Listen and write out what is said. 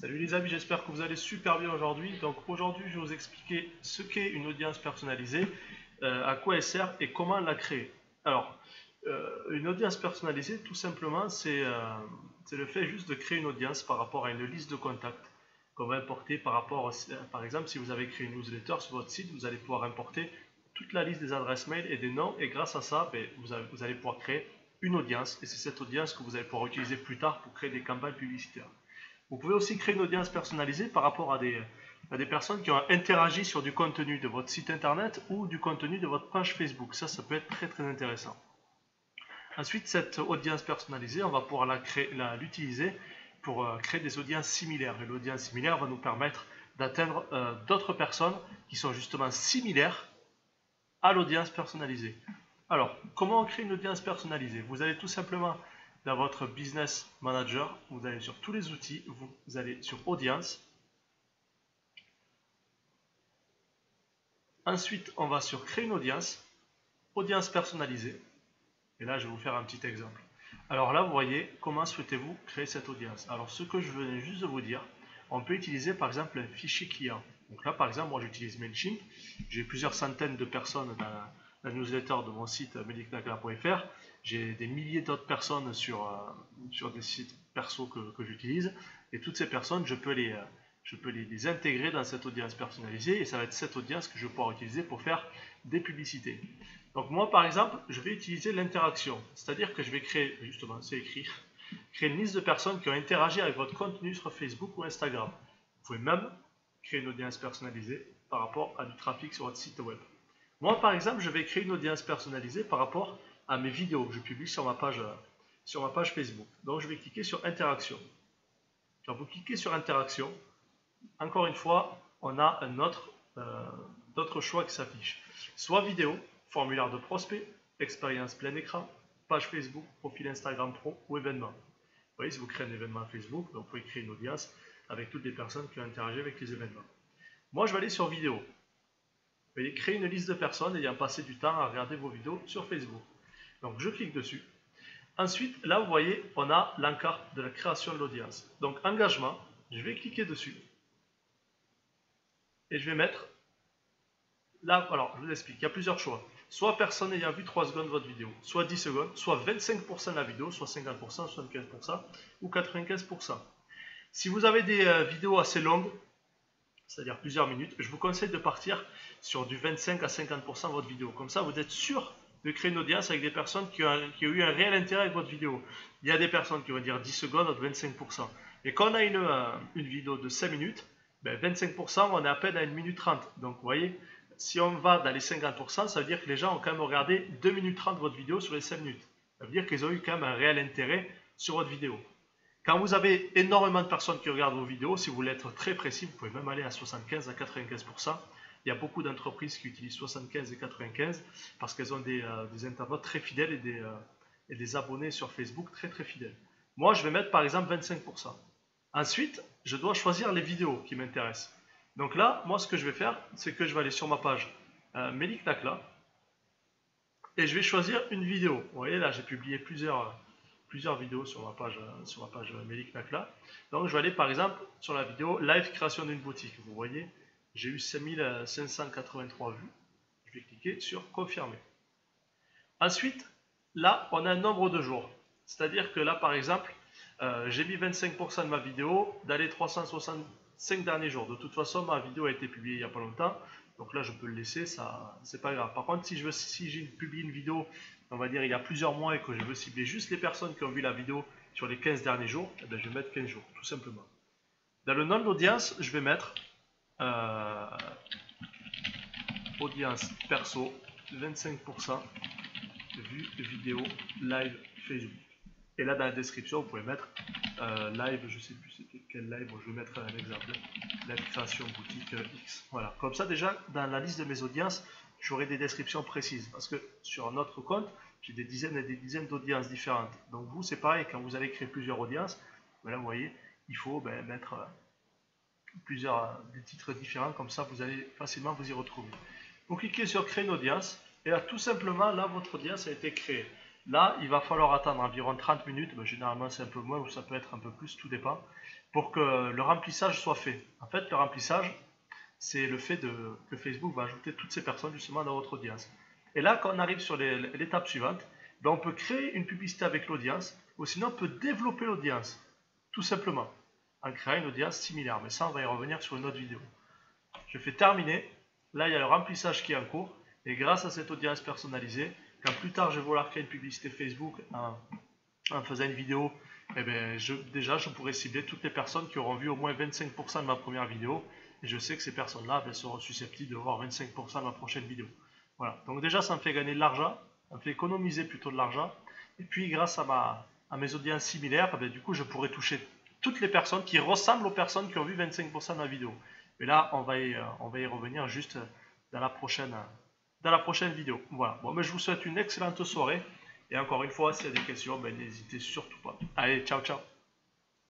Salut les amis, j'espère que vous allez super bien aujourd'hui. Donc aujourd'hui, je vais vous expliquer ce qu'est une audience personnalisée, à quoi elle sert et comment la créer. Alors, une audience personnalisée, tout simplement, c'est le fait juste de créer une audience par rapport à une liste de contacts qu'on va importer par exemple, si vous avez créé une newsletter sur votre site, vous allez pouvoir importer toute la liste des adresses mail et des noms, et grâce à ça, vous allez pouvoir créer une audience, et c'est cette audience que vous allez pouvoir utiliser plus tard pour créer des campagnes publicitaires. Vous pouvez aussi créer une audience personnalisée par rapport à des personnes qui ont interagi sur du contenu de votre site internet ou du contenu de votre page Facebook. Ça peut être très très intéressant. Ensuite, cette audience personnalisée, on va pouvoir l'utiliser pour créer des audiences similaires. Et l'audience similaire va nous permettre d'atteindre d'autres personnes qui sont justement similaires à l'audience personnalisée. Alors, comment on crée une audience personnalisée? Vous allez tout simplement dans votre Business Manager, vous allez sur tous les outils, vous allez sur Audience. Ensuite, on va sur Créer une audience, audience personnalisée. Et là, je vais vous faire un petit exemple. Alors là, vous voyez, comment souhaitez-vous créer cette audience? Alors, ce que je venais juste de vous dire, on peut utiliser par exemple un fichier client. Donc là, par exemple, moi j'utilise Mailchimp. J'ai plusieurs centaines de personnes dans la newsletter de mon site meliknakla.fr. J'ai des milliers d'autres personnes sur des sites perso que j'utilise. Et toutes ces personnes, je peux les intégrer dans cette audience personnalisée. Et ça va être cette audience que je vais pouvoir utiliser pour faire des publicités. Donc moi, par exemple, je vais utiliser l'interaction. C'est-à-dire que je vais créer, justement, c'est écrit, créer une liste de personnes qui ont interagi avec votre contenu sur Facebook ou Instagram. Vous pouvez même créer une audience personnalisée par rapport à du trafic sur votre site web. Moi, par exemple, je vais créer une audience personnalisée par rapport à mes vidéos que je publie sur ma page Facebook. Donc, je vais cliquer sur Interaction. Quand vous cliquez sur Interaction, encore une fois, on a d'autres choix qui s'affichent. Soit vidéo, formulaire de prospect, expérience plein écran, page Facebook, profil Instagram Pro ou événement. Vous voyez, si vous créez un événement Facebook, donc vous pouvez créer une audience avec toutes les personnes qui ont interagi avec les événements. Moi, je vais aller sur vidéo. Vous voyez, créer une liste de personnes ayant passé du temps à regarder vos vidéos sur Facebook. Donc, je clique dessus. Ensuite, là, vous voyez, on a l'encart de la création de l'audience. Donc, engagement, je vais cliquer dessus. Et je vais mettre, là, alors, je vous explique, il y a plusieurs choix. Soit personne ayant vu 3 secondes de votre vidéo, soit 10 secondes, soit 25% de la vidéo, soit 50%, 75% ou 95%. Si vous avez des vidéos assez longues, c'est-à-dire plusieurs minutes, je vous conseille de partir sur du 25 à 50% de votre vidéo. Comme ça, vous êtes sûr de créer une audience avec des personnes qui ont eu un réel intérêt avec votre vidéo. Il y a des personnes qui vont dire 10 secondes, d'autres 25%. Et quand on a une vidéo de 5 minutes, 25%, on est à peine à 1 minute 30. Donc, vous voyez, si on va dans les 50%, ça veut dire que les gens ont quand même regardé 2 minutes 30 de votre vidéo sur les 5 minutes. Ça veut dire qu'ils ont eu quand même un réel intérêt sur votre vidéo. Quand vous avez énormément de personnes qui regardent vos vidéos, si vous voulez être très précis, vous pouvez même aller à 75 à 95%. Il y a beaucoup d'entreprises qui utilisent 75 et 95 parce qu'elles ont des internautes très fidèles et des abonnés sur Facebook très très fidèles. Moi, je vais mettre par exemple 25%. Ensuite, je dois choisir les vidéos qui m'intéressent. Donc là, moi, ce que je vais faire, c'est que je vais aller sur ma page meliknakla et je vais choisir une vidéo. Vous voyez, là, j'ai publié plusieurs vidéos sur ma page meliknakla. Donc, je vais aller par exemple sur la vidéo live création d'une boutique. Vous voyez, j'ai eu 5583 vues. Je vais cliquer sur confirmer. Ensuite, là, on a un nombre de jours. C'est-à-dire que là, par exemple, j'ai mis 25% de ma vidéo dans les 365 derniers jours. De toute façon, ma vidéo a été publiée il n'y a pas longtemps. Donc là, je peux le laisser, ça, c'est pas grave. Par contre, si j'ai publié une vidéo, on va dire il y a plusieurs mois et que je veux cibler juste les personnes qui ont vu la vidéo sur les 15 derniers jours, eh bien, je vais mettre 15 jours, tout simplement. Dans le nom de l'audience, je vais mettre audience perso, 25% vue vidéo live Facebook. Et là, dans la description, vous pouvez mettre live, je ne sais plus c'était quel live, bon, je vais mettre un exemple, live création boutique X. Voilà, comme ça déjà, dans la liste de mes audiences, j'aurai des descriptions précises. Parce que sur notre compte, j'ai des dizaines et des dizaines d'audiences différentes. Donc vous, c'est pareil, quand vous allez créer plusieurs audiences, là, vous voyez, il faut mettre des titres différents, comme ça, vous allez facilement vous y retrouver. Vous cliquez sur créer une audience, et là, tout simplement, là, votre audience a été créée. Là, il va falloir attendre environ 30 minutes, généralement c'est un peu moins ou ça peut être un peu plus, tout dépend, pour que le remplissage soit fait. En fait, le remplissage, c'est le fait que Facebook va ajouter toutes ces personnes justement dans votre audience. Et là, quand on arrive sur l'étape suivante, ben on peut créer une publicité avec l'audience, ou sinon on peut développer l'audience, tout simplement, en créant une audience similaire. Mais ça, on va y revenir sur une autre vidéo. Je fais terminer. Là, il y a le remplissage qui est en cours. Et grâce à cette audience personnalisée, quand plus tard je vais vouloir créer une publicité Facebook en faisant une vidéo, eh ben, déjà je pourrais cibler toutes les personnes qui auront vu au moins 25% de ma première vidéo. Et je sais que ces personnes-là seront susceptibles de voir 25% de ma prochaine vidéo. Voilà. Donc déjà, ça me fait gagner de l'argent. Ça me fait économiser plutôt de l'argent. Et puis, grâce à mes audiences similaires, eh ben, du coup, je pourrais toucher toutes les personnes qui ressemblent aux personnes qui ont vu 25% de ma vidéo. Mais là, on va y revenir juste dans la prochaine vidéo. Voilà. Bon, mais je vous souhaite une excellente soirée. Et encore une fois, s'il y a des questions, ben, n'hésitez surtout pas. Allez, ciao, ciao.